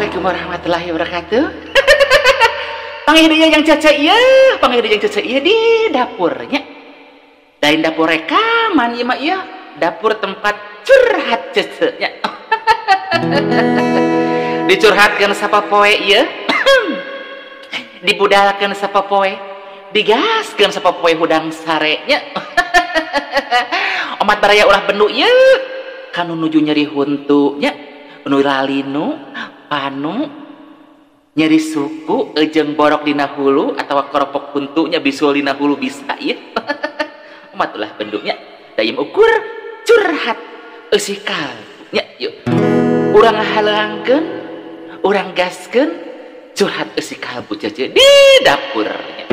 Assalamualaikum warahmatullahi wabarakatuh. Panggil yang cece iya, panggil yang cece iya di dapurnya. Dari dapur rekaman ya mak ya, dapur tempat curhat cece nya. Dicurhatkan sapa poe ya, dibudalkan sapa poe, digaskan sapa poe hudang sarenya. Omat baraya ulah bendu ya, kanu nuju nyeri huntunya, nu lalinu, panu, nyeri suku, ejeng borok dina hulu atau keropok huntunya bisul dina hulu bisa ya. Omat ulah bendunya, dayem ukur curhat eusikal nya yuk. Urang halangkeun, urang gaskeun curhat eusikal bu cece di dapurnya.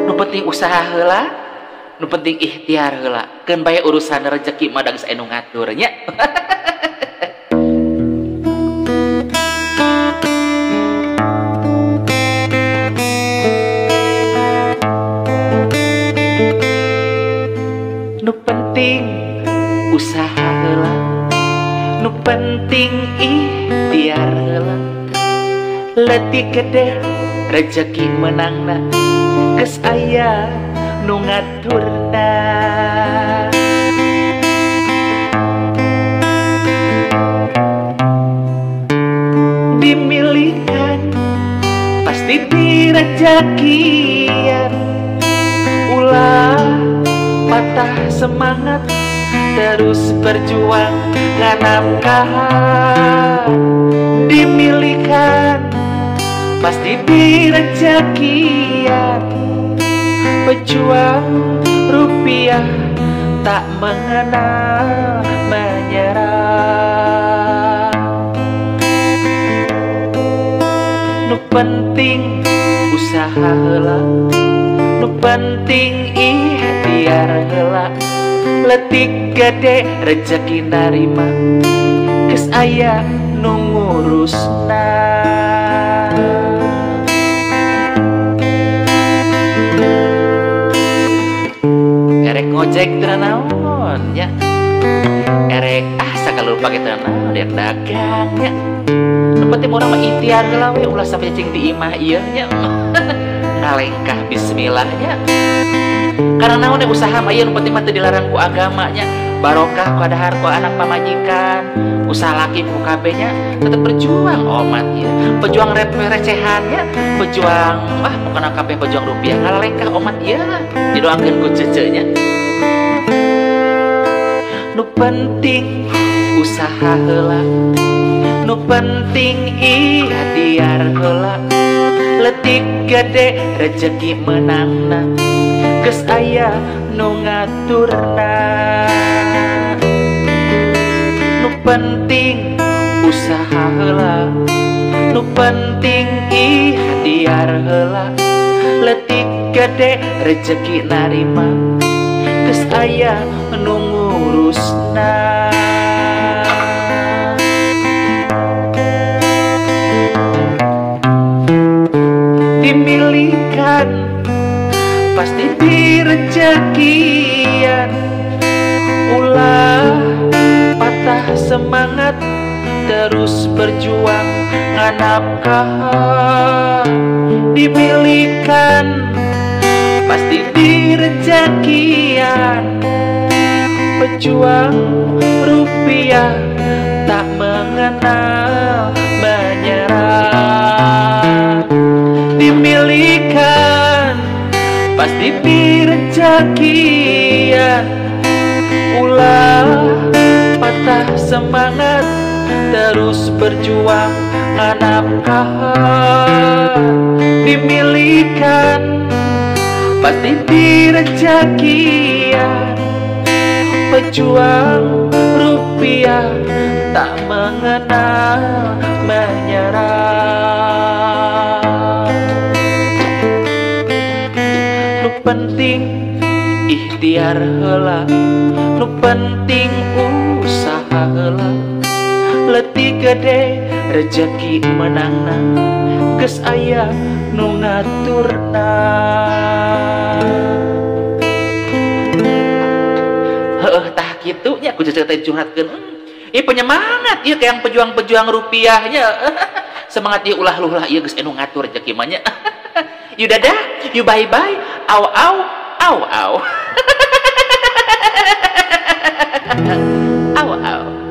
Nu penting usaha heula, nu penting ikhtiar heula. Keun bae urusan rezeki mah da geus anu ngatur nya. Nu penting usaha heula, nu penting ikhtiar heula. Leutik gede rezeki menangna, geus aya nu ngaturna. Dimilikan pasti direjekian, ulah patah semangat terus berjuang nganapkahan. Dimilikan pasti direjekian, pejuang rupiah tak mengenal menyerah. Nu penting usaha heula, nu penting ikhtiar heula. Leutik gede rezeki narima, geus aya nu ngurusna. Erek ngojek teu naon nya, erek sakalu pake teu naon yang dagang nya. Nu penting urang mah ikhtiar heula we ulah sampai cing di imah ieu nya. Ngalengkah bismillah nya. Karena naon usaha mah ieu nu penting mah teu dilarang ku agama nya. Barokah ku adahar ku anak pamajikan, usaha laki ku kabehnya tetep berjuang omat ya. Pejuang recehannya, pejuang pokona kabeh pejuang rupiah ngalengkah omat ya. Didoakeun ku cece nya. Nu penting usaha heula, nu penting ikhtiar heula. Leutik gede rezeki menangna, geus aya nu ngaturna. Nu penting usaha heula, nu penting ikhtiar heula. Leutik gede rezeki narima, geus aya nu ngurusna. Dimilikan pasti direjekian, ulah patah semangat terus berjuang nganapkahan. Dimilikan pasti direjekian, pejuang rupiah tak mengenal menyerah. Dimilikan pasti direjekian, ulah patah semangat terus berjuang nganapkahan. Dimilikan pasti direjekian, pejuang rupiah tak mengenal menyerah. Nu penting ikhtiar heula, nu penting usaha heula. Leutik gede rezeki menangna, geus aya nu ngaturna. kitunya aku cerita curhatkeun. Penyemangat ieu kayak pejuang-pejuang rupiahnya. Semangat ieu ulah-ulah ieu geus anu ngatur rezeki mah nya. Yu dadah, yu bye-bye, au au, au au. Au au.